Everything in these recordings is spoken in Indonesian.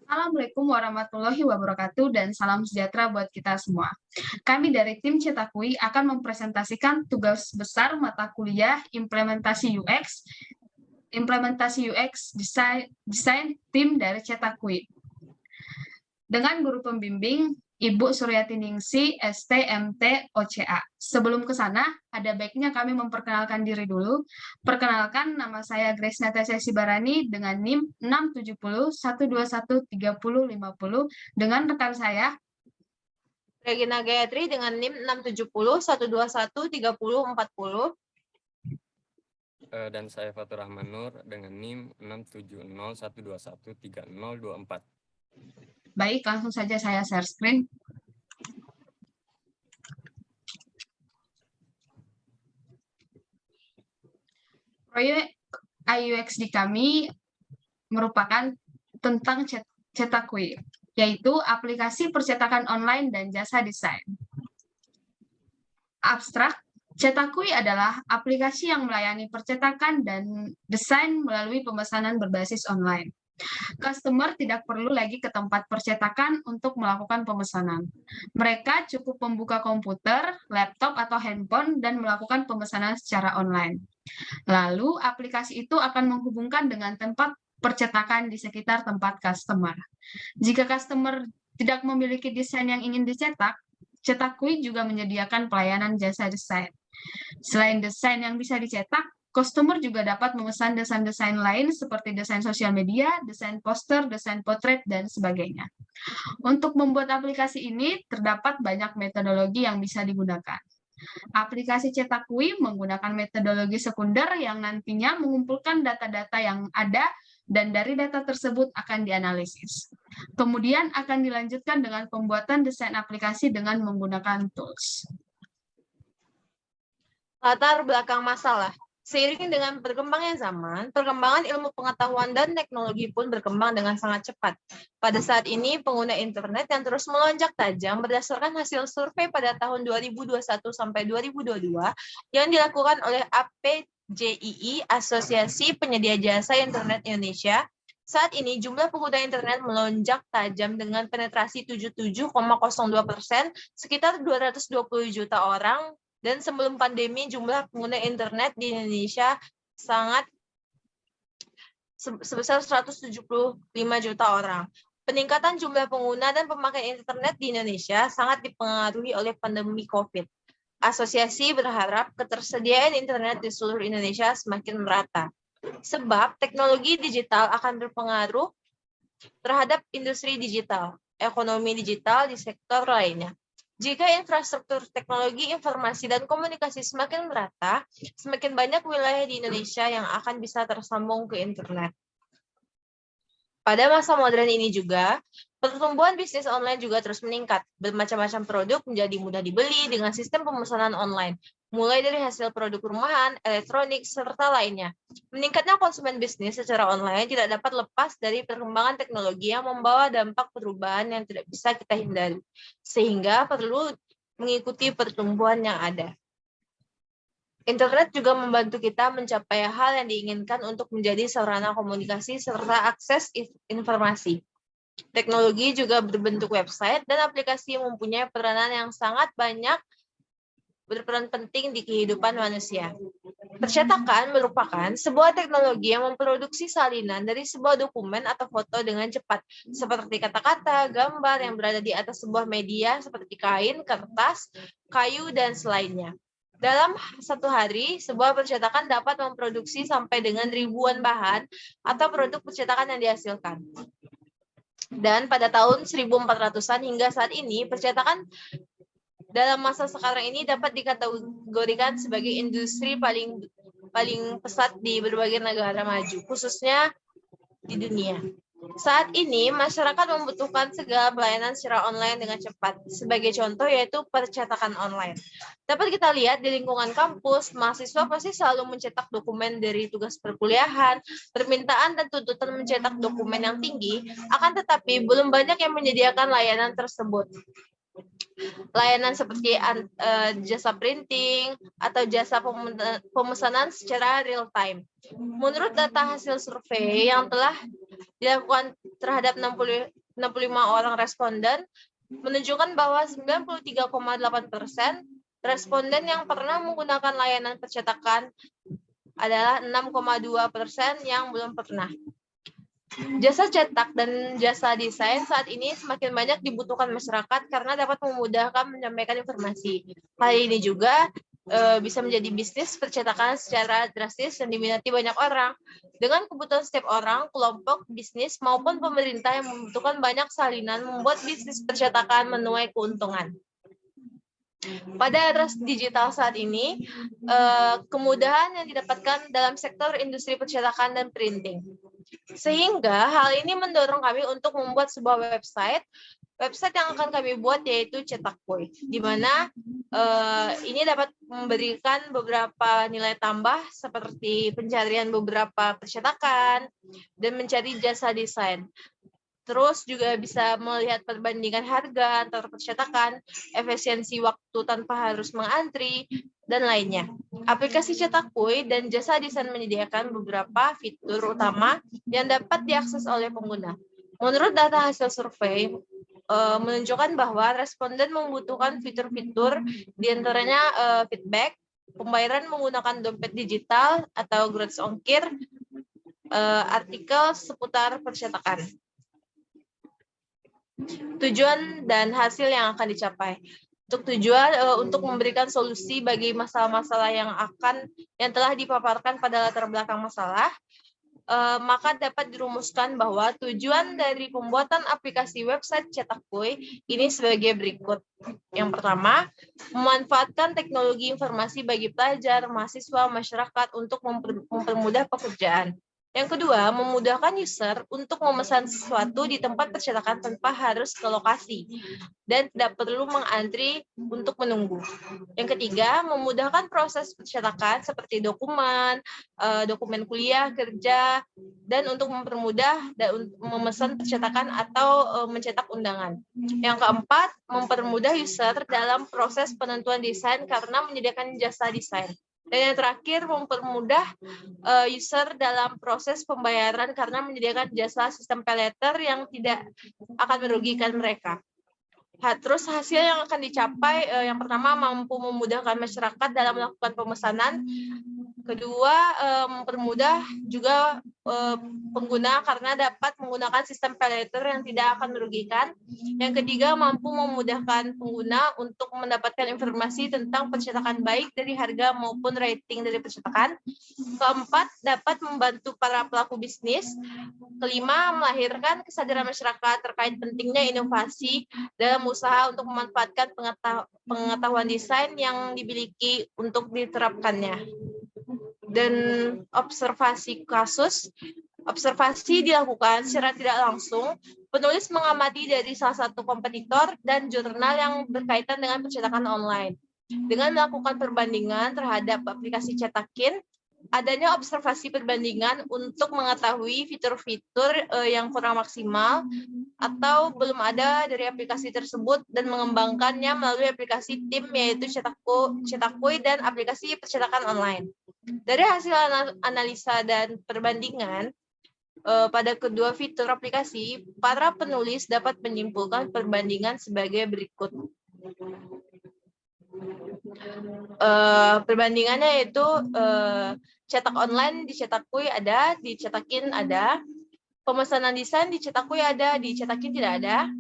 Assalamualaikum warahmatullahi wabarakatuh dan salam sejahtera buat kita semua. Kami dari tim Cetakui akan mempresentasikan tugas besar mata kuliah implementasi UX desain tim dari Cetakui. Dengan guru pembimbing Ibu Suryati Ningsi, STMT OCA. Sebelum ke sana, ada baiknya kami memperkenalkan diri dulu. Perkenalkan, nama saya Grace Natasha Sibarani dengan NIM 670 121 30 50 dengan rekan saya Regina Gayatri dengan NIM 670 121 30 40. Dan saya Fatur Rahman Nur dengan NIM 670 121 3024. Baik, langsung saja saya share screen. Proyek IUX di kami merupakan tentang Cetakui, yaitu aplikasi percetakan online dan jasa desain. Abstrak, Cetakui adalah aplikasi yang melayani percetakan dan desain melalui pemesanan berbasis online. Customer tidak perlu lagi ke tempat percetakan untuk melakukan pemesanan. Mereka cukup membuka komputer, laptop, atau handphone dan melakukan pemesanan secara online. Lalu, aplikasi itu akan menghubungkan dengan tempat percetakan di sekitar tempat customer. Jika customer tidak memiliki desain yang ingin dicetak, Cetakui juga menyediakan pelayanan jasa desain. Selain desain yang bisa dicetak, customer juga dapat memesan desain-desain lain seperti desain sosial media, desain poster, desain potret, dan sebagainya. Untuk membuat aplikasi ini, terdapat banyak metodologi yang bisa digunakan. Aplikasi Cetakui menggunakan metodologi sekunder yang nantinya mengumpulkan data-data yang ada dan dari data tersebut akan dianalisis. Kemudian akan dilanjutkan dengan pembuatan desain aplikasi dengan menggunakan tools. Latar belakang masalah. Seiring dengan perkembangan zaman, perkembangan ilmu pengetahuan dan teknologi pun berkembang dengan sangat cepat. Pada saat ini, pengguna internet yang terus melonjak tajam berdasarkan hasil survei pada tahun 2021 sampai 2022 yang dilakukan oleh APJII, Asosiasi Penyedia Jasa Internet Indonesia. Saat ini, jumlah pengguna internet melonjak tajam dengan penetrasi 77,02%, sekitar 220 juta orang. Dan sebelum pandemi, jumlah pengguna internet di Indonesia sebesar 175 juta orang. Peningkatan jumlah pengguna dan pemakai internet di Indonesia sangat dipengaruhi oleh pandemi COVID. Asosiasi berharap ketersediaan internet di seluruh Indonesia semakin merata. Sebab teknologi digital akan berpengaruh terhadap industri digital, ekonomi digital di sektor lainnya. Jika infrastruktur teknologi, informasi, dan komunikasi semakin merata, semakin banyak wilayah di Indonesia yang akan bisa tersambung ke internet. Pada masa modern ini juga, pertumbuhan bisnis online juga terus meningkat. Bermacam-macam produk menjadi mudah dibeli dengan sistem pemesanan online, mulai dari hasil produk rumahan, elektronik, serta lainnya. Meningkatnya konsumen bisnis secara online tidak dapat lepas dari perkembangan teknologi yang membawa dampak perubahan yang tidak bisa kita hindari, sehingga perlu mengikuti pertumbuhan yang ada. Internet juga membantu kita mencapai hal yang diinginkan untuk menjadi sarana komunikasi serta akses informasi. Teknologi juga berbentuk website dan aplikasi yang mempunyai peranan yang sangat banyak berperan penting di kehidupan manusia. Percetakan merupakan sebuah teknologi yang memproduksi salinan dari sebuah dokumen atau foto dengan cepat, seperti kata-kata, gambar yang berada di atas sebuah media seperti kain, kertas, kayu, dan selainnya. Dalam satu hari, sebuah percetakan dapat memproduksi sampai dengan ribuan bahan atau produk percetakan yang dihasilkan. Dan pada tahun 1400-an hingga saat ini, percetakan dalam masa sekarang ini dapat dikategorikan sebagai industri paling pesat di berbagai negara maju, khususnya di dunia. Saat ini, masyarakat membutuhkan segala pelayanan secara online dengan cepat. Sebagai contoh yaitu percetakan online. Dapat kita lihat di lingkungan kampus, mahasiswa pasti selalu mencetak dokumen dari tugas perkuliahan, permintaan dan tuntutan mencetak dokumen yang tinggi, akan tetapi belum banyak yang menyediakan layanan tersebut. Layanan seperti jasa printing atau jasa pemesanan secara real time. Menurut data hasil survei yang telah dilakukan terhadap 65 orang responden menunjukkan bahwa 93,8% responden yang pernah menggunakan layanan percetakan adalah 6,2% yang belum pernah. Jasa cetak dan jasa desain saat ini semakin banyak dibutuhkan masyarakat karena dapat memudahkan menyampaikan informasi. Hal ini juga bisa menjadi bisnis percetakan secara drastis dan diminati banyak orang. Dengan kebutuhan setiap orang, kelompok, bisnis, maupun pemerintah yang membutuhkan banyak salinan membuat bisnis percetakan menuai keuntungan. Pada era digital saat ini, kemudahan yang didapatkan dalam sektor industri percetakan dan printing. Sehingga hal ini mendorong kami untuk membuat sebuah website yang akan kami buat yaitu Cetakkuy, di mana ini dapat memberikan beberapa nilai tambah seperti pencarian beberapa percetakan dan mencari jasa desain. Terus juga bisa melihat perbandingan harga antar percetakan, efisiensi waktu tanpa harus mengantri, dan lainnya. Aplikasi Cetakkuy dan jasa desain menyediakan beberapa fitur utama yang dapat diakses oleh pengguna. Menurut data hasil survei, menunjukkan bahwa responden membutuhkan fitur-fitur diantaranya feedback, pembayaran menggunakan dompet digital atau gratis ongkir, artikel seputar percetakan. Tujuan dan hasil yang akan dicapai. Untuk tujuan untuk memberikan solusi bagi masalah-masalah yang telah dipaparkan pada latar belakang masalah, maka dapat dirumuskan bahwa tujuan dari pembuatan aplikasi website Cetakkuy ini sebagai berikut. Yang pertama, memanfaatkan teknologi informasi bagi pelajar, mahasiswa, masyarakat untuk mempermudah pekerjaan. Yang kedua, memudahkan user untuk memesan sesuatu di tempat percetakan tanpa harus ke lokasi dan tidak perlu mengantri untuk menunggu. Yang ketiga, memudahkan proses percetakan seperti dokumen kuliah, kerja, dan untuk mempermudah dan memesan percetakan atau mencetak undangan. Yang keempat, mempermudah user dalam proses penentuan desain karena menyediakan jasa desain. Dan yang terakhir, mempermudah user dalam proses pembayaran karena menyediakan jasa sistem pay later yang tidak akan merugikan mereka. Terus hasil yang akan dicapai, yang pertama mampu memudahkan masyarakat dalam melakukan pemesanan. Kedua, mempermudah juga pengguna karena dapat menggunakan sistem pay later yang tidak akan merugikan. Yang ketiga, mampu memudahkan pengguna untuk mendapatkan informasi tentang percetakan baik dari harga maupun rating dari percetakan. Keempat, dapat membantu para pelaku bisnis. Kelima, melahirkan kesadaran masyarakat terkait pentingnya inovasi dalam usaha untuk memanfaatkan pengetahuan desain yang dimiliki untuk diterapkannya. Dan observasi kasus, observasi dilakukan secara tidak langsung. Penulis mengamati dari salah satu kompetitor dan jurnal yang berkaitan dengan percetakan online. Dengan melakukan perbandingan terhadap aplikasi Cetakin, adanya observasi perbandingan untuk mengetahui fitur-fitur yang kurang maksimal atau belum ada dari aplikasi tersebut dan mengembangkannya melalui aplikasi tim yaitu Cetakkuy dan aplikasi percetakan online. Dari hasil analisa dan perbandingan pada kedua fitur aplikasi, para penulis dapat menyimpulkan perbandingan sebagai berikut. Perbandingannya yaitu cetak online di Cetakkuy ada, di Cetakin ada, pemesanan desain di Cetakkuy ada, di Cetakin tidak ada,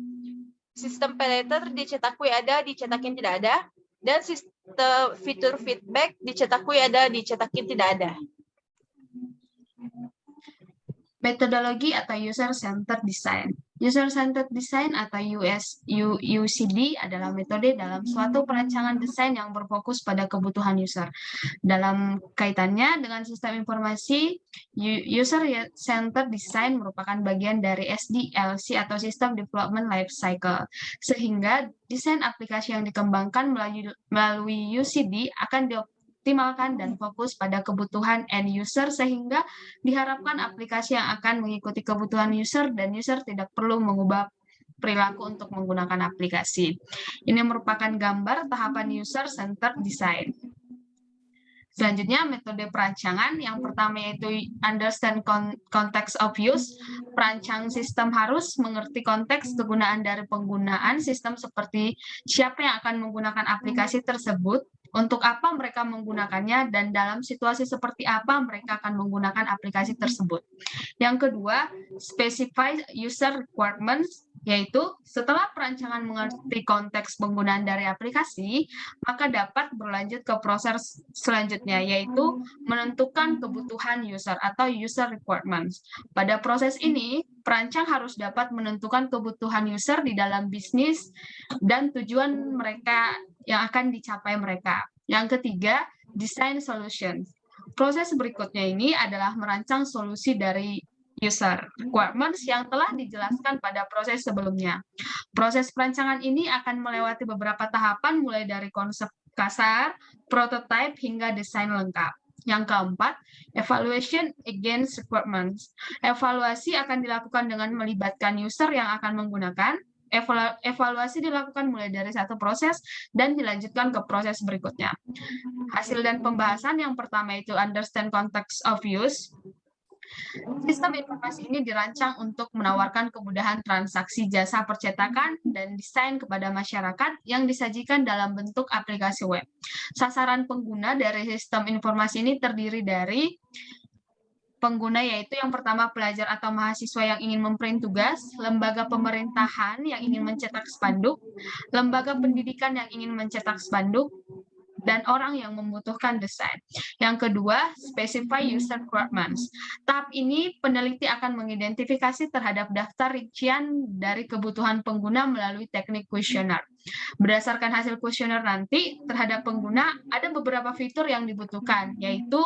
sistem pay later di Cetakkuy ada, di Cetakin tidak ada, dan sistem fitur feedback di Cetakkuy ada, di Cetakin tidak ada. Metodologi atau user-centered design. User-centered design atau UCD adalah metode dalam suatu perancangan desain yang berfokus pada kebutuhan user. Dalam kaitannya dengan sistem informasi, user-centered design merupakan bagian dari SDLC atau System Development Life Cycle, sehingga desain aplikasi yang dikembangkan melalui UCD akan dioptimalkan dan fokus pada kebutuhan end user sehingga diharapkan aplikasi yang akan mengikuti kebutuhan user dan user tidak perlu mengubah perilaku untuk menggunakan aplikasi. Ini merupakan gambar tahapan user-centered design. Selanjutnya, metode perancangan. Yang pertama yaitu understand context of use. Perancang sistem harus mengerti konteks kegunaan dari penggunaan sistem seperti siapa yang akan menggunakan aplikasi tersebut, untuk apa mereka menggunakannya, dan dalam situasi seperti apa mereka akan menggunakan aplikasi tersebut. Yang kedua, specify user requirements, yaitu setelah perancangan mengerti konteks penggunaan dari aplikasi, maka dapat berlanjut ke proses selanjutnya, yaitu menentukan kebutuhan user atau user requirements. Pada proses ini, perancang harus dapat menentukan kebutuhan user di dalam bisnis dan tujuan mereka yang akan dicapai mereka. Yang ketiga, design solutions. Proses berikutnya ini adalah merancang solusi dari user requirements yang telah dijelaskan pada proses sebelumnya. Proses perancangan ini akan melewati beberapa tahapan mulai dari konsep kasar, prototype, hingga desain lengkap. Yang keempat, evaluation against requirements. Evaluasi akan dilakukan dengan melibatkan user yang akan menggunakan. Evaluasi dilakukan mulai dari satu proses dan dilanjutkan ke proses berikutnya. Hasil dan pembahasan yang pertama itu understand context of use. Sistem informasi ini dirancang untuk menawarkan kemudahan transaksi jasa percetakan dan desain kepada masyarakat yang disajikan dalam bentuk aplikasi web. Sasaran pengguna dari sistem informasi ini terdiri dari pengguna, yaitu yang pertama pelajar atau mahasiswa yang ingin memprint tugas, lembaga pemerintahan yang ingin mencetak spanduk, lembaga pendidikan yang ingin mencetak spanduk, dan orang yang membutuhkan desain. Yang kedua, specify user requirements. Tahap ini peneliti akan mengidentifikasi terhadap daftar rincian dari kebutuhan pengguna melalui teknik kuesioner. Berdasarkan hasil kuesioner nanti, terhadap pengguna ada beberapa fitur yang dibutuhkan, yaitu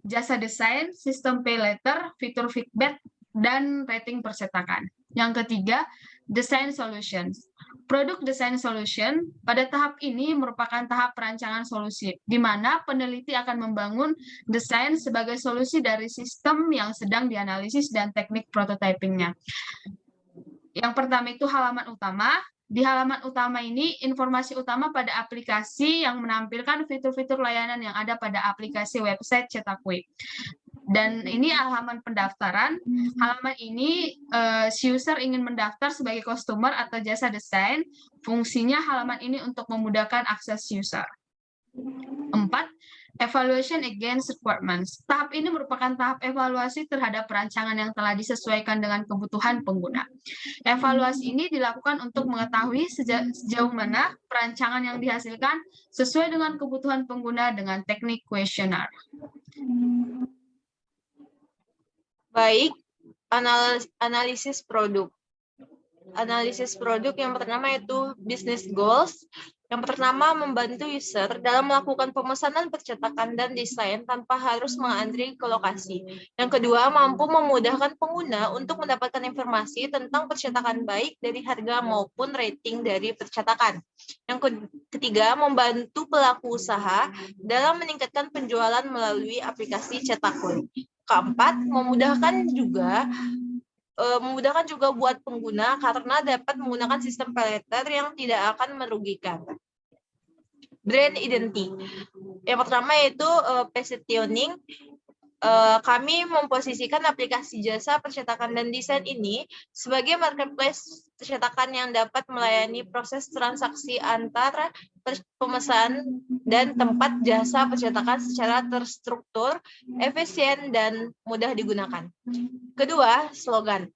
jasa desain, sistem pay letter, fitur feedback, dan rating percetakan. Yang ketiga, design solutions. Produk design solution pada tahap ini merupakan tahap perancangan solusi, di mana peneliti akan membangun desain sebagai solusi dari sistem yang sedang dianalisis dan teknik prototypingnya. Yang pertama itu halaman utama. Di halaman utama ini, informasi utama pada aplikasi yang menampilkan fitur-fitur layanan yang ada pada aplikasi website Cetak Kue. Dan ini halaman pendaftaran. Halaman ini si user ingin mendaftar sebagai customer atau jasa desain. Fungsinya halaman ini untuk memudahkan akses user. 4. Evaluation against requirements. Tahap ini merupakan tahap evaluasi terhadap perancangan yang telah disesuaikan dengan kebutuhan pengguna. Evaluasi ini dilakukan untuk mengetahui sejauh mana perancangan yang dihasilkan sesuai dengan kebutuhan pengguna dengan teknik kuesioner. Baik, analisis produk. Analisis produk yang pertama itu business goals. Yang pertama, membantu user dalam melakukan pemesanan percetakan dan desain tanpa harus mengantri ke lokasi. Yang kedua, mampu memudahkan pengguna untuk mendapatkan informasi tentang percetakan baik dari harga maupun rating dari percetakan. Yang ketiga, membantu pelaku usaha dalam meningkatkan penjualan melalui aplikasi Cetak Kue. Keempat, memudahkan juga buat pengguna karena dapat menggunakan sistem pay letter yang tidak akan merugikan. Brand identity. Yang pertama yaitu positioning. Kami memposisikan aplikasi jasa percetakan dan desain ini sebagai marketplace percetakan yang dapat melayani proses transaksi antara pemesan dan tempat jasa percetakan secara terstruktur, efisien, dan mudah digunakan. Kedua, slogan.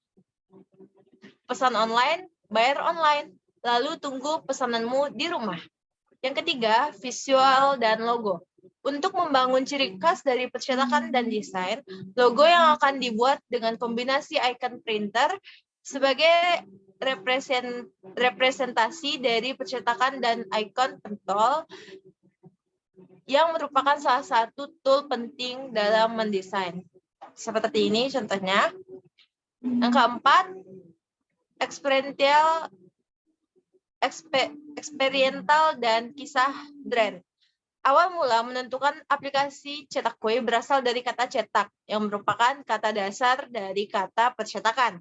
Pesan online, bayar online, lalu tunggu pesananmu di rumah. Yang ketiga, visual dan logo. Untuk membangun ciri khas dari percetakan dan desain, logo yang akan dibuat dengan kombinasi icon printer sebagai representasi dari percetakan dan icon pentol yang merupakan salah satu tool penting dalam mendesain. Seperti ini contohnya. Yang keempat, eksperimental dan kisah brand. Awal mula menentukan aplikasi Cetak Kue berasal dari kata cetak, yang merupakan kata dasar dari kata percetakan.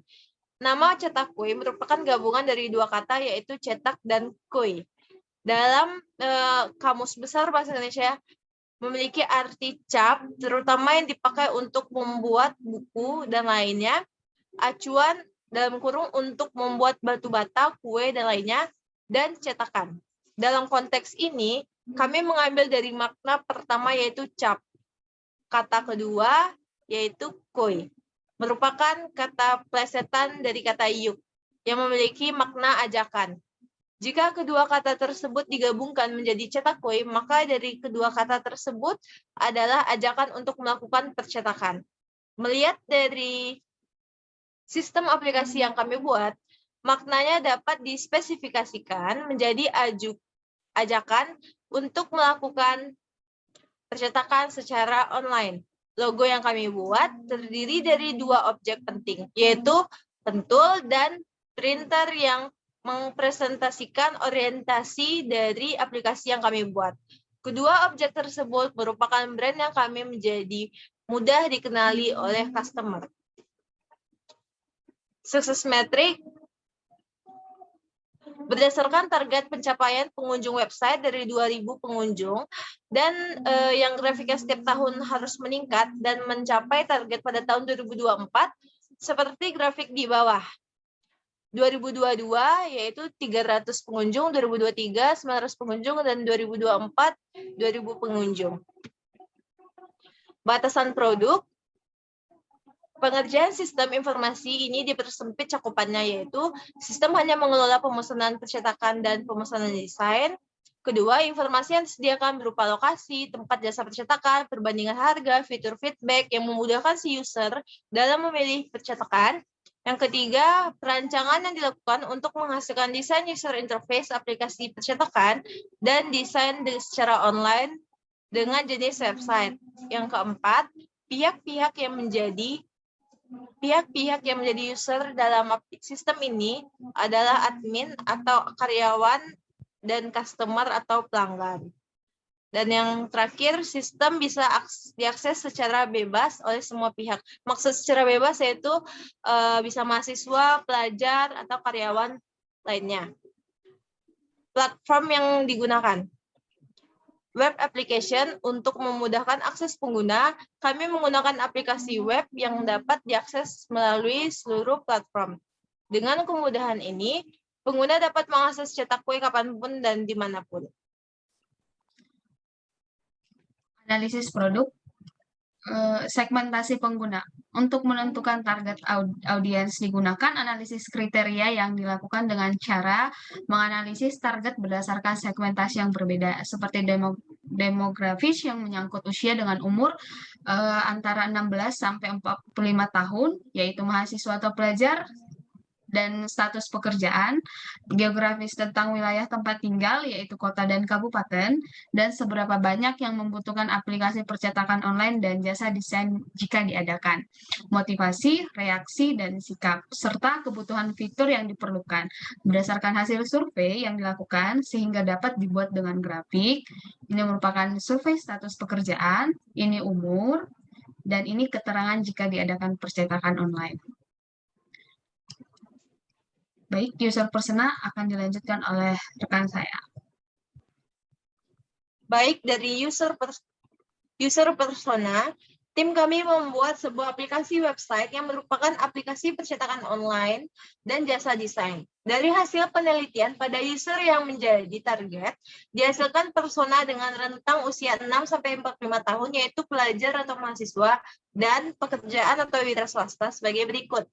Nama Cetak Kue merupakan gabungan dari dua kata, yaitu cetak dan kue. Dalam Kamus Besar Bahasa Indonesia memiliki arti cap, terutama yang dipakai untuk membuat buku dan lainnya. acuan dalam kurung untuk membuat batu bata, kue, dan lainnya, dan cetakan. Dalam konteks ini, kami mengambil dari makna pertama yaitu cap. Kata kedua yaitu koi, merupakan kata plesetan dari kata yuk, yang memiliki makna ajakan. Jika kedua kata tersebut digabungkan menjadi cetak koi, maka dari kedua kata tersebut adalah ajakan untuk melakukan percetakan. Melihat dari sistem aplikasi yang kami buat, maknanya dapat dispesifikasikan menjadi ajakan untuk melakukan percetakan secara online. Logo yang kami buat terdiri dari dua objek penting, yaitu pentul dan printer yang mempresentasikan orientasi dari aplikasi yang kami buat. Kedua objek tersebut merupakan brand yang kami menjadi mudah dikenali oleh customer. Sukses metric berdasarkan target pencapaian pengunjung website dari 2.000 pengunjung dan yang grafiknya setiap tahun harus meningkat dan mencapai target pada tahun 2024 seperti grafik di bawah. 2022 yaitu 300 pengunjung, 2023 900 pengunjung, dan 2024 2.000 pengunjung. Batasan produk. Pengerjaan sistem informasi ini dipersempit cakupannya, yaitu sistem hanya mengelola pemesanan percetakan dan pemesanan desain. Kedua, informasi yang disediakan berupa lokasi, tempat jasa percetakan, perbandingan harga, fitur feedback yang memudahkan si user dalam memilih percetakan. Yang ketiga, perancangan yang dilakukan untuk menghasilkan desain user interface aplikasi percetakan dan desain secara online dengan jenis website. Yang keempat, pihak-pihak yang menjadi user dalam sistem ini adalah admin atau karyawan dan customer atau pelanggan. Dan yang terakhir, sistem bisa diakses secara bebas oleh semua pihak. Maksud secara bebas yaitu bisa mahasiswa, pelajar, atau karyawan lainnya. Platform yang digunakan. Web application untuk memudahkan akses pengguna, kami menggunakan aplikasi web yang dapat diakses melalui seluruh platform. Dengan kemudahan ini, pengguna dapat mengakses cetak kue kapanpun dan dimanapun. Analisis produk, segmentasi pengguna. Untuk menentukan target audiens digunakan analisis kriteria yang dilakukan dengan cara menganalisis target berdasarkan segmentasi yang berbeda, seperti demografis yang menyangkut usia dengan umur antara 16 sampai 45 tahun, yaitu mahasiswa atau pelajar, dan status pekerjaan, geografis tentang wilayah tempat tinggal, yaitu kota dan kabupaten, dan seberapa banyak yang membutuhkan aplikasi percetakan online dan jasa desain jika diadakan, motivasi, reaksi, dan sikap, serta kebutuhan fitur yang diperlukan. Berdasarkan hasil survei yang dilakukan, sehingga dapat dibuat dengan grafik, ini merupakan survei status pekerjaan, ini umur, dan ini keterangan jika diadakan percetakan online. Baik, user persona akan dilanjutkan oleh rekan saya. Baik, dari user persona, tim kami membuat sebuah aplikasi website yang merupakan aplikasi percetakan online dan jasa desain. Dari hasil penelitian pada user yang menjadi target, dihasilkan persona dengan rentang usia 6-45 tahun, yaitu pelajar atau mahasiswa, dan pekerjaan atau wira swasta sebagai berikut.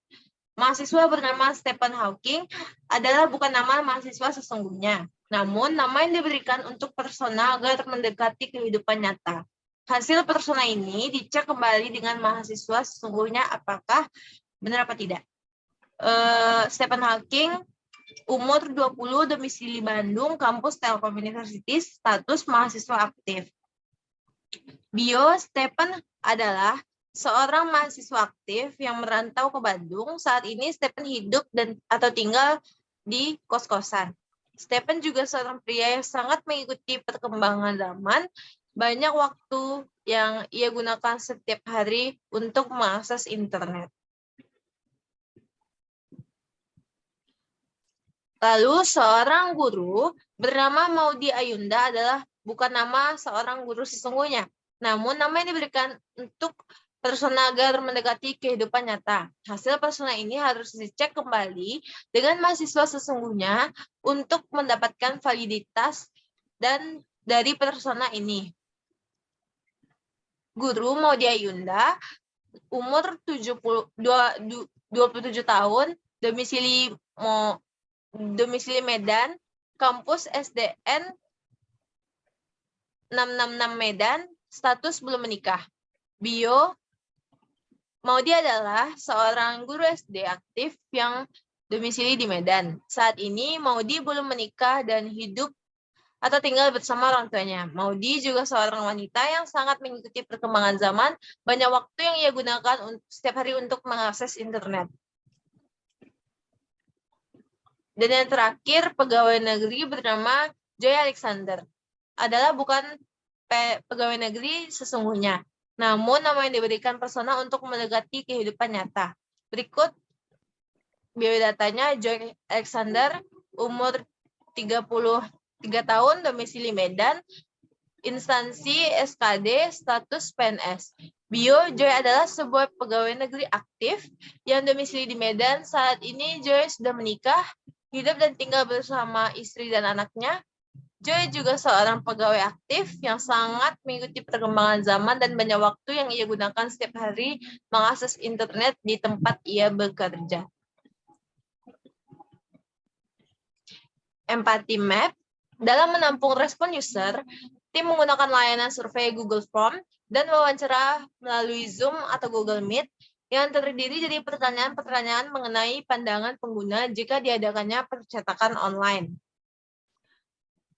Mahasiswa bernama Stephen Hawking adalah bukan nama mahasiswa sesungguhnya, namun nama yang diberikan untuk persona agar mendekati kehidupan nyata. Hasil persona ini dicek kembali dengan mahasiswa sesungguhnya apakah benar apa tidak. Stephen Hawking, umur 20, domisili Bandung, kampus Telkom University, status mahasiswa aktif. Bio Stephen adalah seorang mahasiswa aktif yang merantau ke Bandung. Saat ini Stephen hidup atau tinggal di kos-kosan. Stephen juga seorang pria yang sangat mengikuti perkembangan zaman. Banyak waktu yang ia gunakan setiap hari untuk mengakses internet. Lalu seorang guru bernama Maudy Ayunda adalah bukan nama seorang guru sesungguhnya, namun nama yang diberikan untuk persona agar mendekati kehidupan nyata. Hasil persona ini harus dicek kembali dengan mahasiswa sesungguhnya untuk mendapatkan validitas dan dari persona ini. Guru Maudia Yunda, umur 27 tahun, domisili Medan, kampus SDN 666 Medan, status belum menikah. Bio, Maudia adalah seorang guru SD aktif yang domisili di Medan. Saat ini Maudi belum menikah dan hidup atau tinggal bersama orang tuanya. Maudi juga seorang wanita yang sangat mengikuti perkembangan zaman, banyak waktu yang ia gunakan setiap hari untuk mengakses internet. Dan yang terakhir, pegawai negeri bernama Joy Alexander. Adalah bukan pegawai negeri sesungguhnya, namun nama yang diberikan persona untuk mendekati kehidupan nyata. Berikut biodatanya. Joy Alexander, umur 33 tahun, domisili Medan, instansi SKD, status PNS. Bio, Joy adalah sebuah pegawai negeri aktif yang domisili di Medan. Saat ini Joy sudah menikah, hidup dan tinggal bersama istri dan anaknya. Joy juga seorang pegawai aktif yang sangat mengikuti perkembangan zaman dan banyak waktu yang ia gunakan setiap hari mengakses internet di tempat ia bekerja. Empathy Map. Dalam menampung respon user, tim menggunakan layanan survei Google Form dan wawancara melalui Zoom atau Google Meet yang terdiri dari pertanyaan-pertanyaan mengenai pandangan pengguna jika diadakannya percetakan online,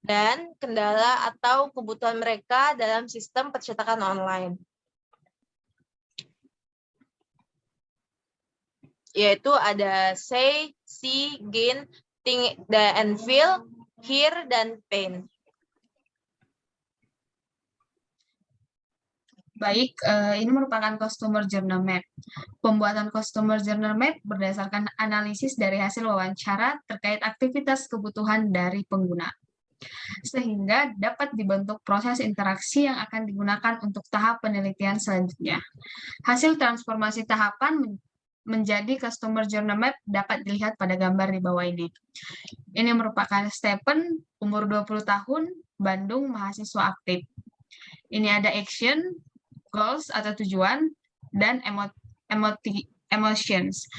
dan kendala atau kebutuhan mereka dalam sistem percetakan online. Yaitu ada say, see, gain, think, and feel, hear, dan pain. Baik, ini merupakan Customer Journey Map. Pembuatan Customer Journey Map berdasarkan analisis dari hasil wawancara terkait aktivitas kebutuhan dari pengguna, sehingga dapat dibentuk proses interaksi yang akan digunakan untuk tahap penelitian selanjutnya. Hasil transformasi tahapan menjadi Customer Journey Map dapat dilihat pada gambar di bawah ini. Ini merupakan Stephen, umur 20 tahun, Bandung, mahasiswa aktif. Ini ada action, goals atau tujuan, dan emotions.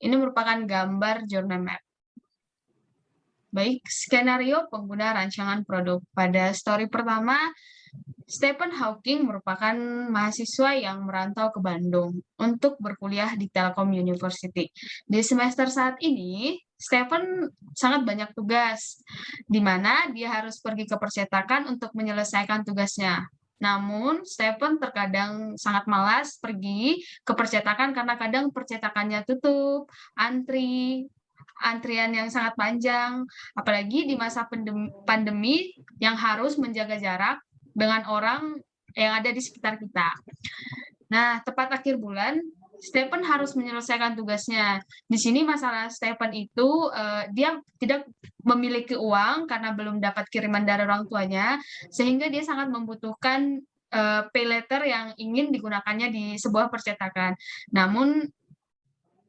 Ini merupakan gambar journey map. Baik, skenario pengguna rancangan produk. Pada story pertama, Stephen Hawking merupakan mahasiswa yang merantau ke Bandung untuk berkuliah di Telkom University. Di semester saat ini, Stephen sangat banyak tugas, di mana dia harus pergi ke percetakan untuk menyelesaikan tugasnya. Namun, Stephen terkadang sangat malas pergi ke percetakan karena kadang percetakannya tutup, antrian yang sangat panjang, apalagi di masa pandemi yang harus menjaga jarak dengan orang yang ada di sekitar kita. Nah, tepat akhir bulan, Stephen harus menyelesaikan tugasnya. Di sini masalah Stephen itu, dia tidak memiliki uang karena belum dapat kiriman dari orang tuanya, sehingga dia sangat membutuhkan pay letter yang ingin digunakannya di sebuah percetakan. Namun,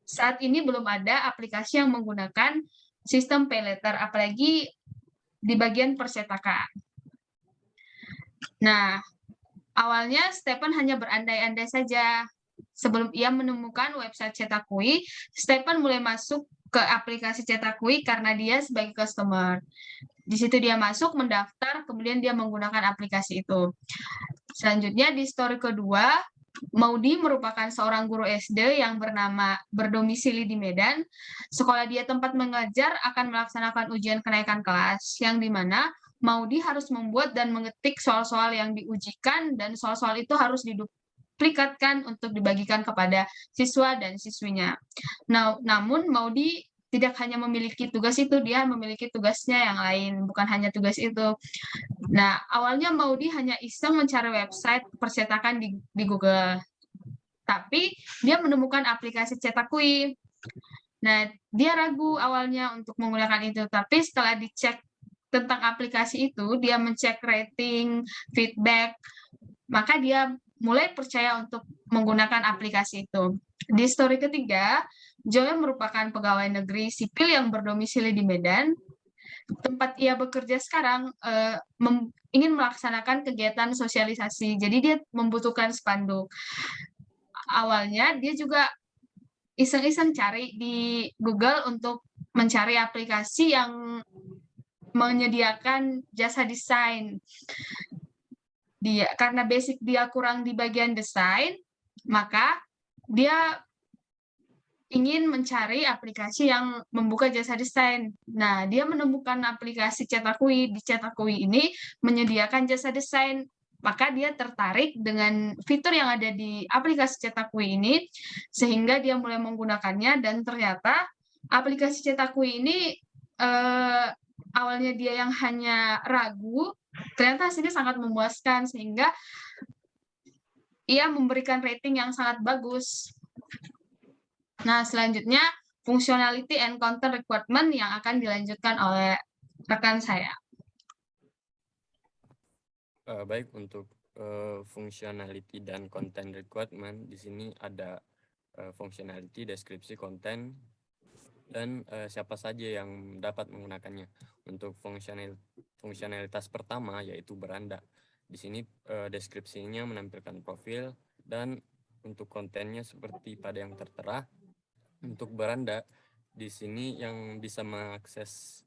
saat ini belum ada aplikasi yang menggunakan sistem pay letter, apalagi di bagian percetakan. Nah, awalnya Stephen hanya berandai-andai saja. Sebelum ia menemukan website Cetakui, Stephen mulai masuk ke aplikasi Cetakui karena dia sebagai customer. Di situ dia masuk, mendaftar, kemudian dia menggunakan aplikasi itu. Selanjutnya di story kedua, Maudi merupakan seorang guru SD yang berdomisili di Medan. Sekolah dia tempat mengajar akan melaksanakan ujian kenaikan kelas, yang dimana Maudi harus membuat dan mengetik soal-soal yang diujikan, dan soal-soal itu harus diduplikatkan untuk dibagikan kepada siswa dan siswinya. Nah, namun Maudi tidak hanya memiliki tugas itu, dia memiliki tugasnya yang lain, bukan hanya tugas itu. Nah, awalnya Maudi hanya iseng mencari website percetakan di Google, tapi dia menemukan aplikasi Cetakui. Nah, dia ragu awalnya untuk menggunakan itu, tapi setelah dicek tentang aplikasi itu, dia mencek rating, feedback, maka dia mulai percaya untuk menggunakan aplikasi itu. Di story ketiga, Joel merupakan pegawai negeri sipil yang berdomisili di Medan. Tempat ia bekerja sekarang ingin melaksanakan kegiatan sosialisasi, jadi dia membutuhkan spanduk. Awalnya dia juga iseng-iseng cari di Google untuk mencari aplikasi yang menyediakan jasa desain. Karena basic dia kurang di bagian desain, maka dia ingin mencari aplikasi yang membuka jasa desain. Nah, dia menemukan aplikasi Cetakui. Di Cetakui ini menyediakan jasa desain. Maka dia tertarik dengan fitur yang ada di aplikasi Cetakui ini, sehingga dia mulai menggunakannya, dan ternyata aplikasi Cetakui ini awalnya dia yang hanya ragu, ternyata hasilnya sangat memuaskan, sehingga ia memberikan rating yang sangat bagus. Nah, selanjutnya functionality and content requirement yang akan dilanjutkan oleh rekan saya. Baik, untuk functionality dan content requirement, di sini ada functionality, deskripsi, konten, dan siapa saja yang dapat menggunakannya. Untuk fungsionalitas pertama yaitu beranda. Di sini deskripsinya menampilkan profil, dan untuk kontennya seperti pada yang tertera. Untuk beranda, di sini yang bisa mengakses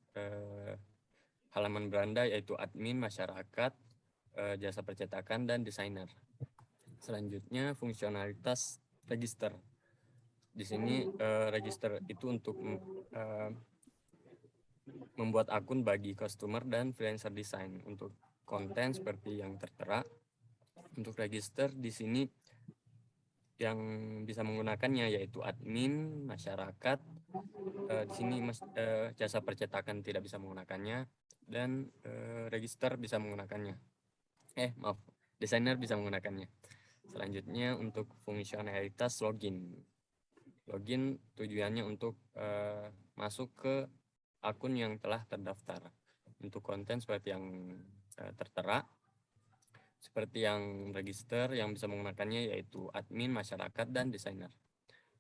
halaman beranda yaitu admin, masyarakat, jasa percetakan, dan desainer. Selanjutnya fungsionalitas register. Di sini register itu untuk membuat akun bagi customer dan freelancer desain. Untuk konten seperti yang tertera. Untuk register di sini yang bisa menggunakannya yaitu admin, masyarakat. Di sini jasa percetakan tidak bisa menggunakannya, dan register bisa menggunakannya. Desainer bisa menggunakannya. Selanjutnya untuk fungsionalitas login. Login tujuannya untuk masuk ke akun yang telah terdaftar. Untuk konten seperti yang tertera, seperti yang register, yang bisa menggunakannya yaitu admin, masyarakat, dan desainer.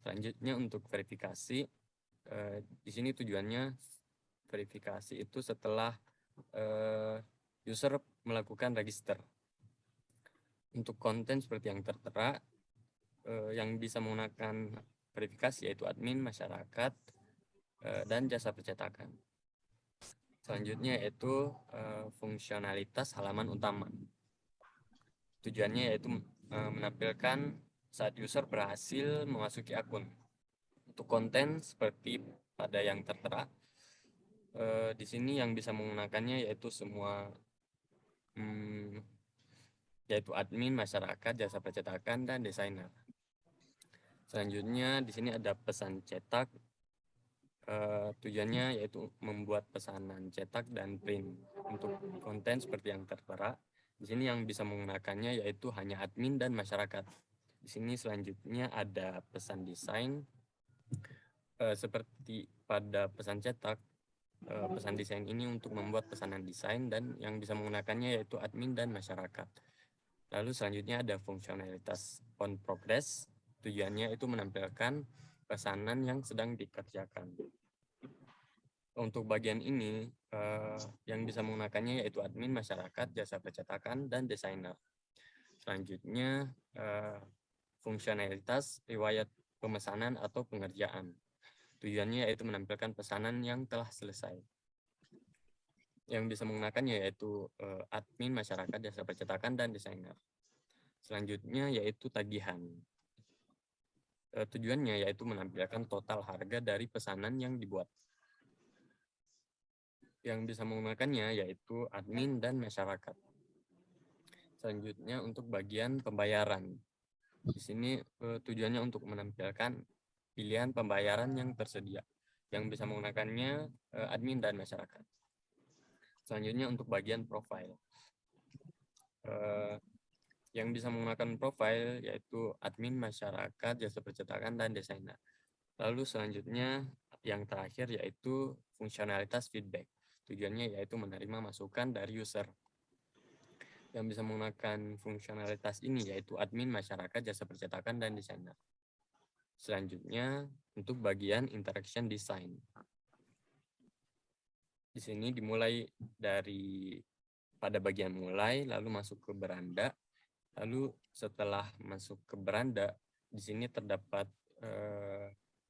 Selanjutnya untuk verifikasi, di sini tujuannya verifikasi itu setelah user melakukan register. Untuk konten seperti yang tertera, yang bisa menggunakan verifikasi yaitu admin, masyarakat, dan jasa percetakan. Selanjutnya yaitu fungsionalitas halaman utama. Tujuannya yaitu menampilkan saat user berhasil memasuki akun. Untuk konten seperti pada yang tertera, di sini yang bisa menggunakannya yaitu semua yaitu admin, masyarakat, jasa percetakan, dan desainer. Selanjutnya di sini ada pesan cetak. Tujuannya yaitu membuat pesanan cetak dan print. Untuk konten seperti yang tertera, di sini yang bisa menggunakannya yaitu hanya admin dan masyarakat. Di sini selanjutnya ada pesan desain. Seperti pada pesan cetak, pesan desain ini untuk membuat pesanan desain, dan yang bisa menggunakannya yaitu admin dan masyarakat. Lalu selanjutnya ada fungsionalitas on progress. Tujuannya itu menampilkan pesanan yang sedang dikerjakan. Untuk bagian ini yang bisa menggunakannya yaitu admin, masyarakat, jasa percetakan, dan desainer. Selanjutnya fungsionalitas riwayat pemesanan atau pengerjaan. Tujuannya yaitu menampilkan pesanan yang telah selesai. Yang bisa menggunakannya yaitu admin, masyarakat, jasa percetakan, dan desainer. Selanjutnya yaitu tagihan. Tujuannya yaitu menampilkan total harga dari pesanan yang dibuat. Yang bisa menggunakannya yaitu admin dan masyarakat. Selanjutnya untuk bagian pembayaran. Di sini tujuannya untuk menampilkan pilihan pembayaran yang tersedia. Yang bisa menggunakannya admin dan masyarakat. Selanjutnya untuk bagian profile. Yang bisa menggunakan profile yaitu admin, masyarakat, jasa percetakan, dan desainer. Lalu selanjutnya yang terakhir yaitu fungsionalitas feedback. Tujuannya yaitu menerima masukan dari user. yang bisa menggunakan fungsionalitas ini yaitu admin, masyarakat, jasa percetakan, dan desainer. Selanjutnya untuk bagian interaction design. Di sini dimulai dari pada bagian mulai, lalu masuk ke beranda, lalu setelah masuk ke beranda, di sini terdapat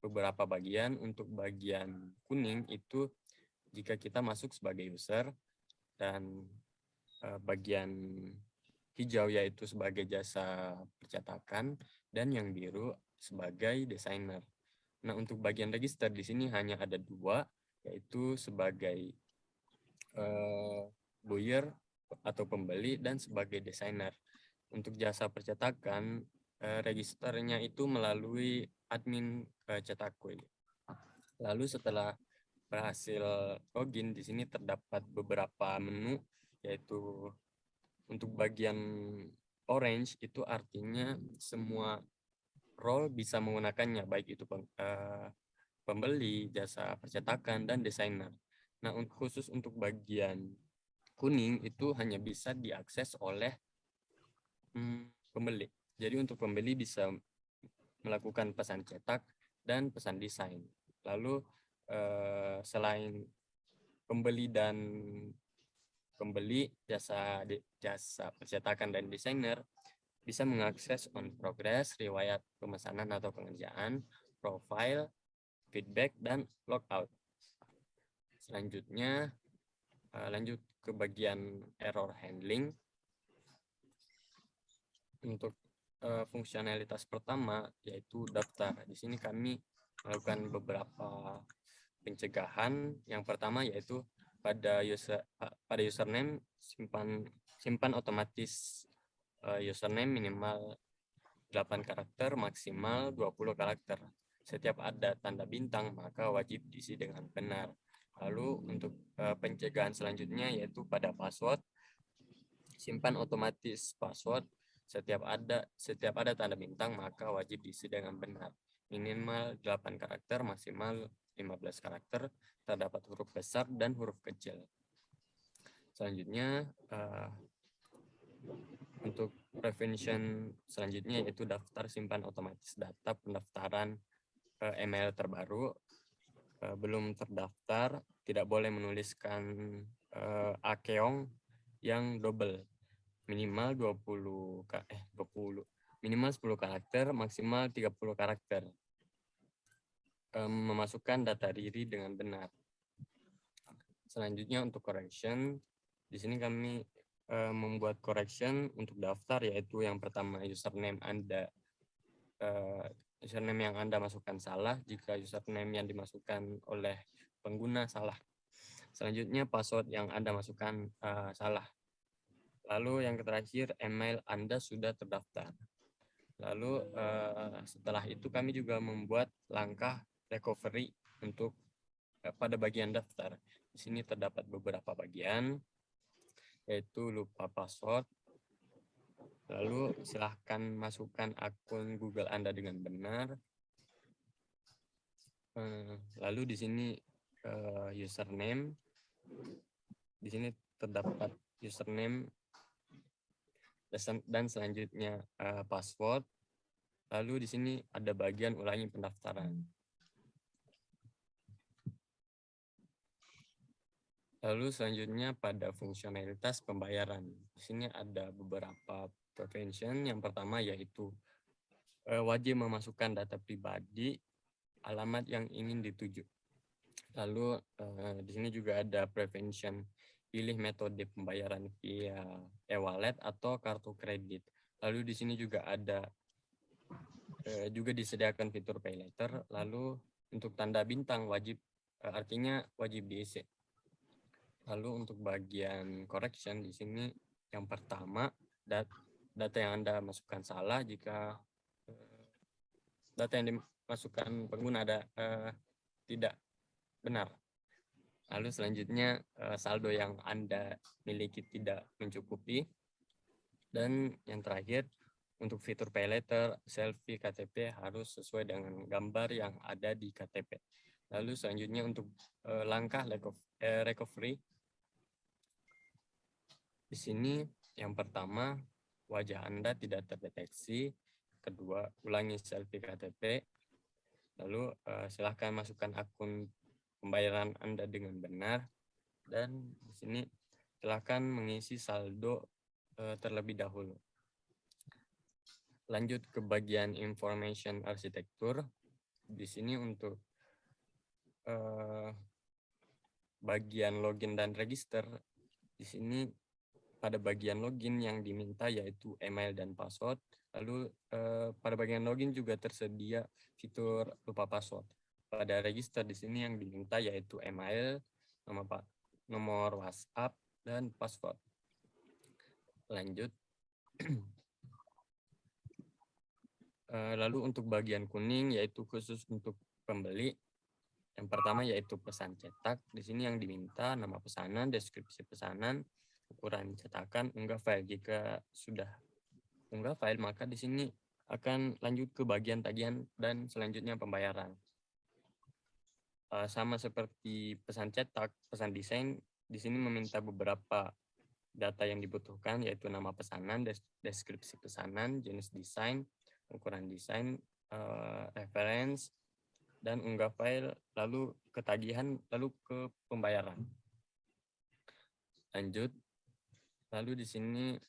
beberapa bagian. Untuk bagian kuning itu jika kita masuk sebagai user, dan bagian hijau yaitu sebagai jasa percetakan, dan yang biru sebagai desainer. Nah, untuk bagian register di sini hanya ada 2, yaitu sebagai buyer atau pembeli dan sebagai desainer. Untuk jasa percetakan, registernya itu melalui admin Cetakui. Lalu setelah berhasil login, di sini terdapat beberapa menu, yaitu untuk bagian orange itu artinya semua role bisa menggunakannya, baik itu pembeli, jasa percetakan, dan desainer. Nah, khusus untuk bagian kuning itu hanya bisa diakses oleh pembeli. Jadi untuk pembeli bisa melakukan pesan cetak dan pesan desain. Lalu selain pembeli jasa percetakan dan desainer bisa mengakses on progress, riwayat pemesanan atau pengerjaan, profile, feedback, dan logout. Selanjutnya lanjut ke bagian error handling. Untuk fungsionalitas pertama yaitu daftar. Di sini kami melakukan beberapa pencegahan. Yang pertama yaitu pada username simpan otomatis username minimal 8 karakter, maksimal 20 karakter. Setiap ada tanda bintang maka wajib diisi dengan benar. Lalu untuk pencegahan selanjutnya yaitu pada password, simpan otomatis password. Setiap ada tanda bintang maka wajib diisi dengan benar. Minimal 8 karakter, maksimal 15 karakter, terdapat huruf besar dan huruf kecil. Selanjutnya untuk prevention selanjutnya yaitu daftar simpan otomatis data pendaftaran email terbaru. Belum terdaftar tidak boleh menuliskan akeong yang double, minimal 10 karakter, maksimal 30 karakter. Memasukkan data diri dengan benar. Selanjutnya untuk correction, di sini kami membuat correction untuk daftar, yaitu yang pertama username yang Anda masukkan salah jika username yang dimasukkan oleh pengguna salah. Selanjutnya password yang Anda masukkan salah. Lalu yang terakhir email Anda sudah terdaftar. Lalu setelah itu kami juga membuat langkah recovery untuk pada bagian daftar. Di sini terdapat beberapa bagian, yaitu lupa password. Lalu silahkan masukkan akun Google Anda dengan benar. Lalu di sini username. Di sini terdapat username dan selanjutnya password. Lalu di sini ada bagian ulangi pendaftaran. Lalu selanjutnya pada fungsionalitas pembayaran. Di sini ada beberapa prevention. Yang pertama yaitu wajib memasukkan data pribadi, alamat yang ingin dituju. Lalu di sini juga ada prevention, pilih metode pembayaran via e-wallet atau kartu kredit. Lalu di sini juga ada juga disediakan fitur pay later. Lalu untuk tanda bintang wajib artinya wajib diisi. Lalu untuk bagian correction di sini yang pertama data yang Anda masukkan salah jika data yang dimasukkan pengguna tidak benar. Lalu selanjutnya saldo yang Anda miliki tidak mencukupi. Dan yang terakhir untuk fitur pay later, selfie KTP harus sesuai dengan gambar yang ada di KTP. Lalu selanjutnya untuk langkah recovery. Di sini Yang pertama, wajah Anda tidak terdeteksi. Kedua, ulangi selfie KTP. Lalu silahkan masukkan akun pembayaran Anda dengan benar. Dan di sini silahkan mengisi saldo terlebih dahulu. Lanjut ke bagian information arsitektur. Di sini untuk bagian login dan register, di sini pada bagian login yang diminta yaitu email dan password. Lalu pada bagian login juga tersedia fitur lupa password. Pada register di sini yang diminta yaitu email, nomor WhatsApp, dan password. Lanjut. Lalu untuk bagian kuning yaitu khusus untuk pembeli. Yang pertama yaitu pesan cetak. Di sini yang diminta nama pesanan, deskripsi pesanan, ukuran cetakan, unggah file. Jika sudah unggah file, maka di sini akan lanjut ke bagian tagihan dan selanjutnya pembayaran. Sama seperti pesan cetak, pesan desain di sini meminta beberapa data yang dibutuhkan yaitu nama pesanan, deskripsi pesanan, jenis desain, ukuran desain, reference, dan unggah file, lalu ketagihan, lalu ke pembayaran. Lanjut. Lalu di sini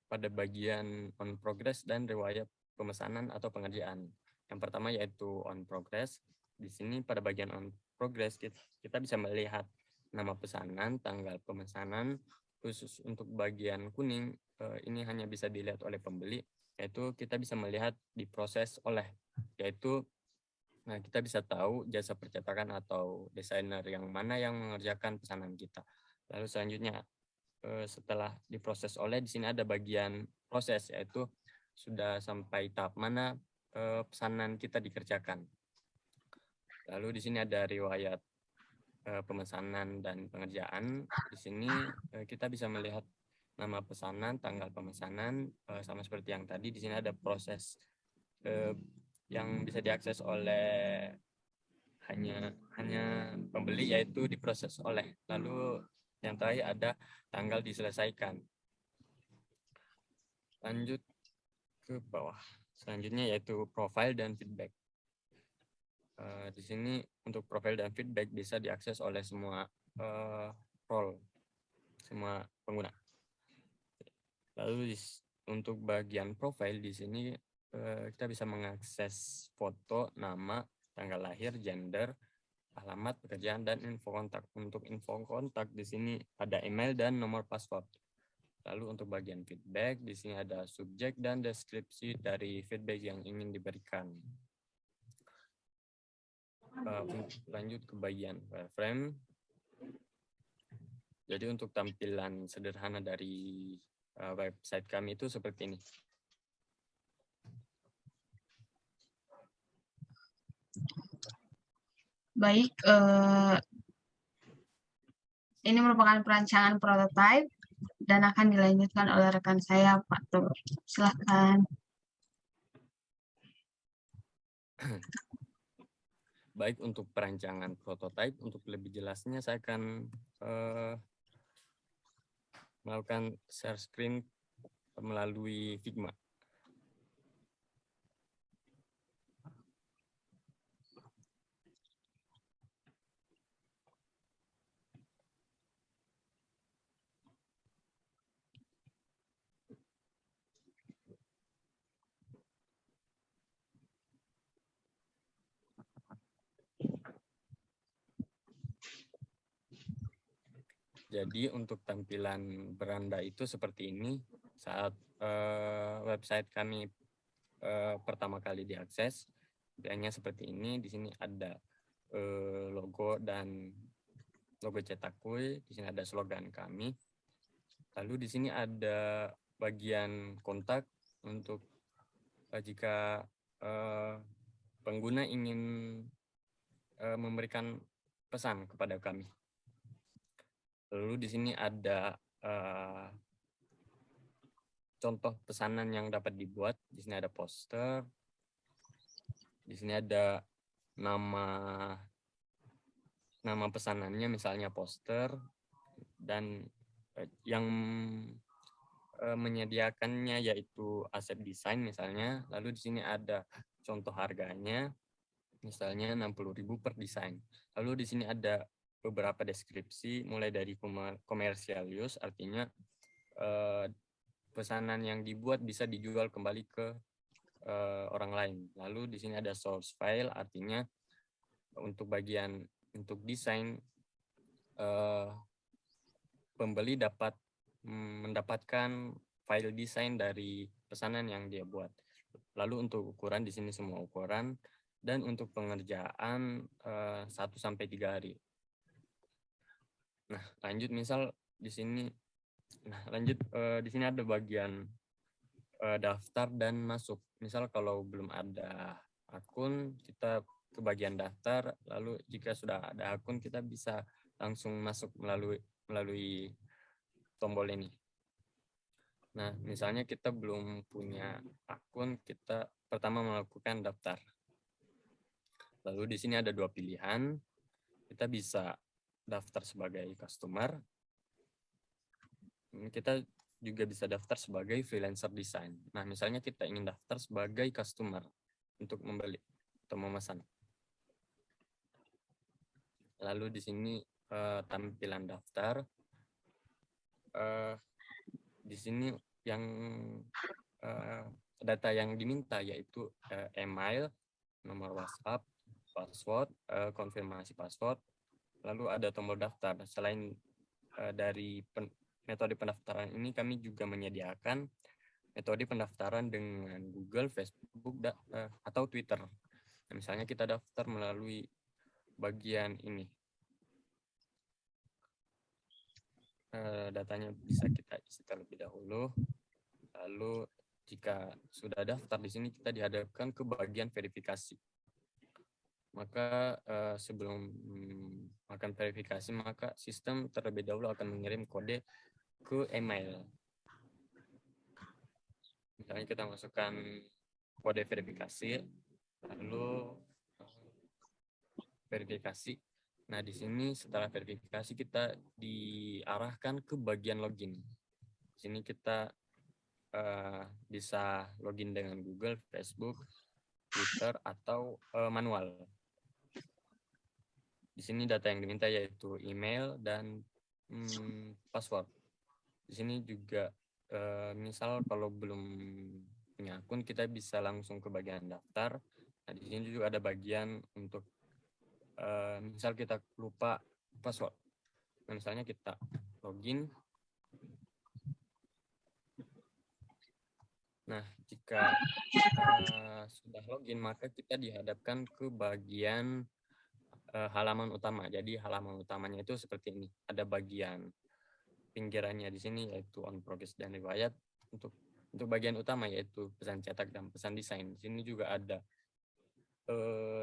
pada bagian on progress dan riwayat pemesanan atau pengerjaan. Yang pertama yaitu on progress. Di sini pada bagian on progress kita bisa melihat nama pesanan, tanggal pemesanan. Khusus untuk bagian kuning ini hanya bisa dilihat oleh pembeli, yaitu kita bisa melihat diproses oleh, yaitu kita bisa tahu jasa percetakan atau desainer yang mana yang mengerjakan pesanan kita. Lalu selanjutnya setelah diproses oleh, di sini ada bagian proses, yaitu sudah sampai tahap mana pesanan kita dikerjakan. Lalu di sini ada riwayat pemesanan dan pengerjaan. Di sini kita bisa melihat nama pesanan, tanggal pemesanan, sama seperti yang tadi. Di sini ada proses yang bisa diakses oleh hanya pembeli, yaitu diproses oleh. Lalu yang terakhir ada tanggal diselesaikan. Lanjut ke bawah. Selanjutnya yaitu profile dan feedback. Di sini untuk profile dan feedback bisa diakses oleh semua role, semua pengguna. Lalu untuk bagian profile di sini kita bisa mengakses foto, nama, tanggal lahir, gender, alamat, pekerjaan, dan info kontak. Untuk info kontak di sini ada email dan nomor password. Lalu untuk bagian feedback di sini ada subjek dan deskripsi dari feedback yang ingin diberikan. Lanjut ke bagian wireframe. Jadi untuk tampilan sederhana dari website kami itu seperti ini. Baik, ini merupakan perancangan prototipe dan akan dilanjutkan oleh rekan saya, Pak Tur. Silakan. Baik, untuk perancangan prototipe, untuk lebih jelasnya saya akan melakukan share screen melalui Figma. Jadi untuk tampilan beranda itu seperti ini saat website kami pertama kali diakses. Biasanya seperti ini. Di sini ada logo dan logo Cetakui. Di sini ada slogan kami. Lalu di sini ada bagian kontak untuk jika pengguna ingin memberikan pesan kepada kami. Lalu di sini ada contoh pesanan yang dapat dibuat. Di sini ada poster. Di sini ada nama pesanannya, misalnya poster. dan yang menyediakannya yaitu Asep Design misalnya. Lalu di sini ada contoh harganya, misalnya 60.000 per desain. Lalu di sini ada beberapa deskripsi mulai dari commercial use, artinya pesanan yang dibuat bisa dijual kembali ke orang lain. Lalu di sini ada source file, artinya untuk desain pembeli dapat mendapatkan file desain dari pesanan yang dia buat. Lalu untuk ukuran di sini semua ukuran, dan untuk pengerjaan 1-3 hari. Nah, lanjut misal di sini di sini ada bagian daftar dan masuk. Misal kalau belum ada akun, kita ke bagian daftar, lalu jika sudah ada akun kita bisa langsung masuk melalui tombol ini. Nah, misalnya kita belum punya akun, kita pertama melakukan daftar. Lalu di sini ada 2 pilihan. Kita bisa daftar sebagai customer. Kita juga bisa daftar sebagai freelancer design. Nah, misalnya kita ingin daftar sebagai customer untuk membeli atau memesan. Lalu di sini tampilan daftar. Di sini yang data yang diminta yaitu email, nomor WhatsApp, password, konfirmasi password, lalu ada tombol daftar. Selain dari metode pendaftaran ini, kami juga menyediakan metode pendaftaran dengan Google, Facebook, atau Twitter. Nah, misalnya kita daftar melalui bagian ini. Datanya bisa kita isi terlebih dahulu. Lalu jika sudah daftar di sini kita dihadapkan ke bagian verifikasi. Maka sebelum akan verifikasi, maka sistem terlebih dahulu akan mengirim kode ke email. Misalnya kita masukkan kode verifikasi, lalu verifikasi. Nah, di sini setelah verifikasi kita diarahkan ke bagian login. Di sini kita bisa login dengan Google, Facebook, Twitter, atau manual. Di sini data yang diminta yaitu email dan password. Di sini juga misal kalau belum punya akun, kita bisa langsung ke bagian daftar. Nah, di sini juga ada bagian untuk misal kita lupa password. Nah, misalnya kita login. Nah, jika sudah login, maka kita dihadapkan ke bagian halaman utama. Jadi halaman utamanya itu seperti ini. Ada bagian pinggirannya di sini yaitu on progress dan riwayat. Untuk bagian utama yaitu pesan cetak dan pesan desain. Di sini juga ada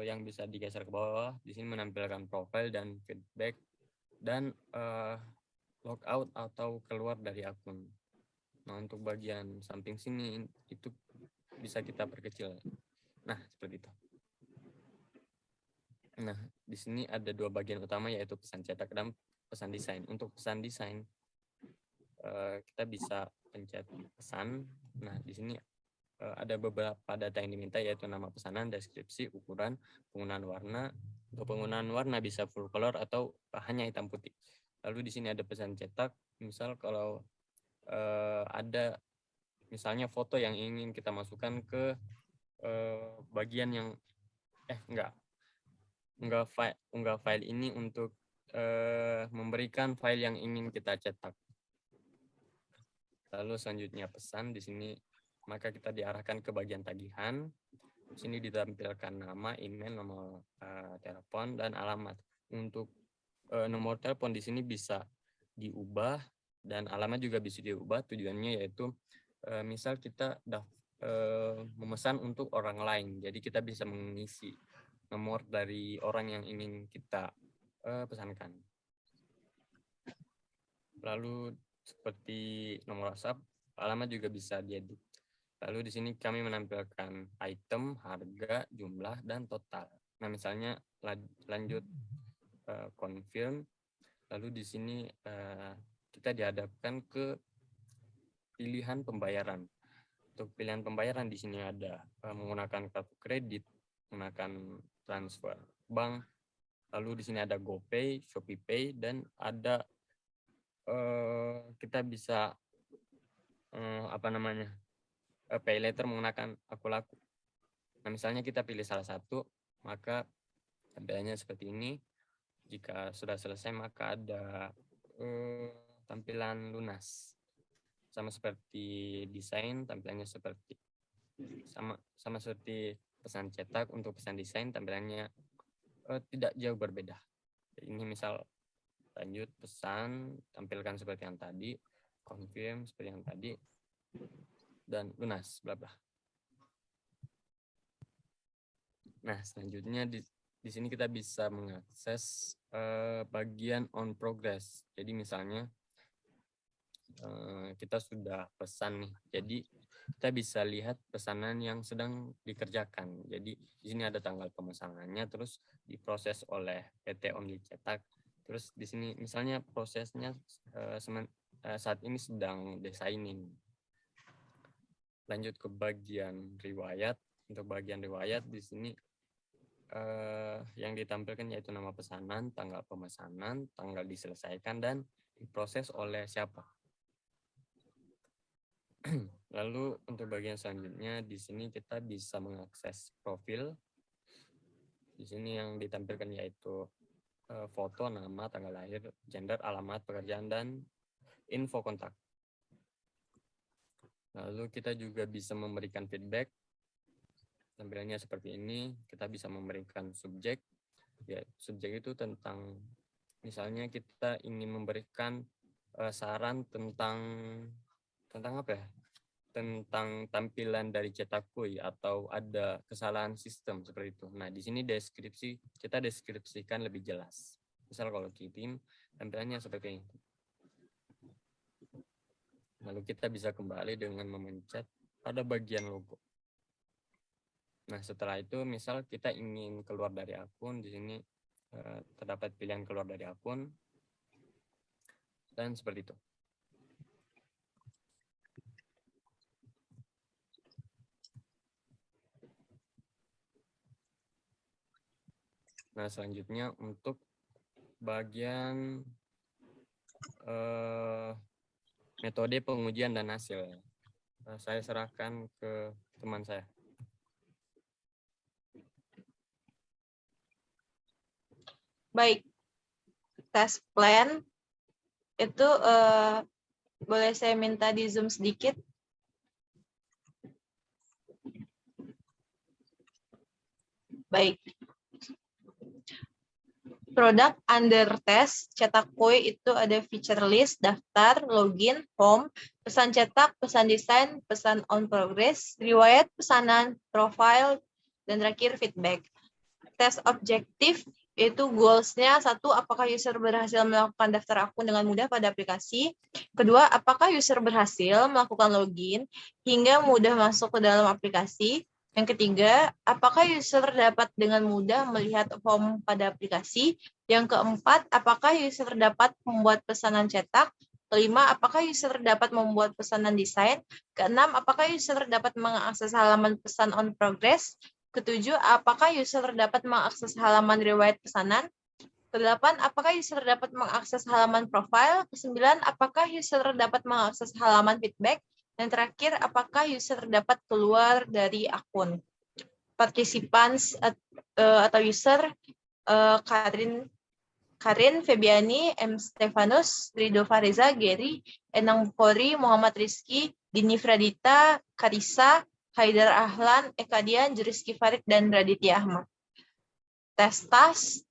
yang bisa digeser ke bawah. Di sini menampilkan profile dan feedback dan logout atau keluar dari akun. Nah, untuk bagian samping sini itu bisa kita perkecil. Nah, seperti itu. Nah, di sini ada 2 bagian utama yaitu pesan cetak dan pesan desain. Untuk pesan desain kita bisa pencet pesan. Nah, di sini ada beberapa data yang diminta yaitu nama pesanan, deskripsi, ukuran, penggunaan warna. Untuk penggunaan warna bisa full color atau hanya hitam putih. Lalu di sini ada pesan cetak. Misal kalau ada misalnya foto yang ingin kita masukkan ke bagian yang unggah file ini untuk memberikan file yang ingin kita cetak. Lalu selanjutnya pesan. Di sini maka kita diarahkan ke bagian tagihan. Di sini ditampilkan nama, email, nomor telepon, dan alamat. Untuk nomor telepon di sini bisa diubah dan alamat juga bisa diubah. Tujuannya yaitu misal kita memesan untuk orang lain, jadi kita bisa mengisi nomor dari orang yang ingin kita pesankan. Lalu seperti nomor WhatsApp, alamat juga bisa diedit. Lalu di sini kami menampilkan item, harga, jumlah, dan total. Nah, misalnya lanjut confirm. Lalu di sini kita dihadapkan ke pilihan pembayaran. Untuk pilihan pembayaran di sini ada menggunakan kartu kredit, menggunakan transfer bank, lalu di sini ada GoPay, ShopeePay, dan ada kita bisa pay later menggunakan Aku Laku. Nah, misalnya kita pilih salah satu, maka tampilannya seperti ini. Jika sudah selesai, maka ada tampilan lunas. Sama seperti desain, tampilannya seperti sama seperti pesan cetak. Untuk pesan desain, tampilannya tidak jauh berbeda. Ini misal lanjut pesan, tampilkan seperti yang tadi, confirm seperti yang tadi, dan lunas, bla bla. Nah, selanjutnya di sini kita bisa mengakses bagian on progress. Jadi misalnya kita sudah pesan nih, jadi kita bisa lihat pesanan yang sedang dikerjakan. Jadi di sini ada tanggal pemesanannya, terus diproses oleh PT Only Cetak. Terus di sini misalnya prosesnya saat ini sedang designing. Lanjut ke bagian riwayat. Untuk bagian riwayat di sini yang ditampilkan yaitu nama pesanan, tanggal pemesanan, tanggal diselesaikan, dan diproses oleh siapa. Lalu untuk bagian selanjutnya di sini kita bisa mengakses profil. Di sini yang ditampilkan yaitu foto, nama, tanggal lahir, gender, alamat pekerjaan, dan info kontak. Lalu kita juga bisa memberikan feedback. Tampilannya seperti ini. Kita bisa memberikan subjek. Ya, subjek itu tentang misalnya kita ingin memberikan saran tentang apa ya? Tentang tampilan dari Cetakui atau ada kesalahan sistem seperti itu. Nah, di sini kita deskripsikan lebih jelas. Misal kalau Kitim, tampilannya seperti ini. Lalu kita bisa kembali dengan memencet pada bagian logo. Nah, setelah itu misal kita ingin keluar dari akun, di sini terdapat pilihan keluar dari akun, dan seperti itu. Nah, selanjutnya untuk bagian metode pengujian dan hasil. Saya serahkan ke teman saya. Baik, test plan itu boleh saya minta di zoom sedikit. Baik. Produk under test, Cetakui itu ada feature list, daftar, login, home, pesan cetak, pesan desain, pesan on progress, riwayat pesanan, profile, dan terakhir feedback. Tes objektif itu goals-nya, satu, apakah user berhasil melakukan daftar akun dengan mudah pada aplikasi. Kedua, apakah user berhasil melakukan login hingga mudah masuk ke dalam aplikasi. Yang ketiga, apakah user dapat dengan mudah melihat form pada aplikasi. Yang keempat, apakah user dapat membuat pesanan cetak. Kelima, apakah user dapat membuat pesanan desain. Keenam, apakah user dapat mengakses halaman pesan on progress. Ketujuh, apakah user dapat mengakses halaman riwayat pesanan. Kedelapan, apakah user dapat mengakses halaman profile. Kesembilan, apakah user dapat mengakses halaman feedback. Dan terakhir, apakah user dapat keluar dari akun. Participants atau user Karin Febiani, M. Stefanus, Rido Fariza, Gary, Enang Bukhori, Muhammad Rizky, Dini Fradita, Karisa, Haidar Ahlan, Eka Dian, Juriski Farid, dan Raditya Ahmad. Tes task,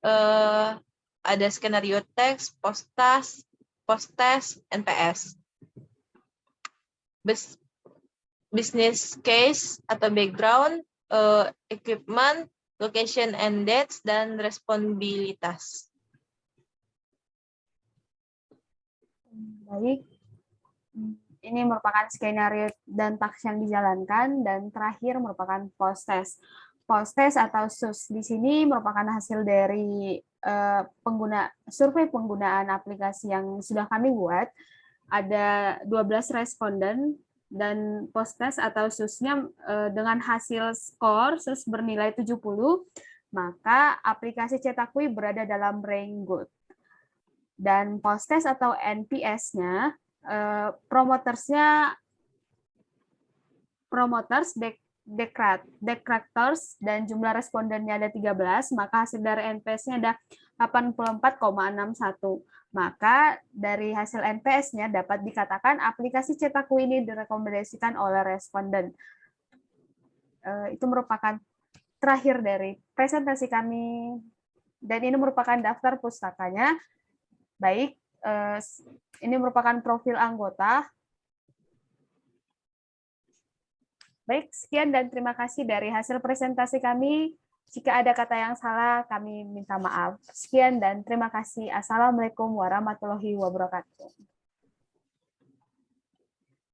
ada skenario teks, post-test, NPS. Business case atau background, equipment, location and dates, dan responsibilitas. Baik, ini merupakan skenario dan task yang dijalankan, dan terakhir merupakan post test. Post test atau SUS di sini merupakan hasil dari survei penggunaan aplikasi yang sudah kami buat, ada 12 responden dan post-test atau SUS-nya dengan hasil skor SUS bernilai 70, maka aplikasi Cetakui berada dalam rank good. Dan post-test atau NPS-nya, promoters, detractors, dan jumlah respondennya ada 13, maka hasil dari NPS-nya ada 84,61. Maka dari hasil NPS-nya dapat dikatakan aplikasi Cetakui ini direkomendasikan oleh responden. Itu merupakan terakhir dari presentasi kami, dan ini merupakan daftar pustakanya. Baik, ini merupakan profil anggota. Baik, sekian dan terima kasih dari hasil presentasi kami. Jika ada kata yang salah, kami minta maaf. Sekian dan terima kasih. Assalamualaikum warahmatullahi wabarakatuh.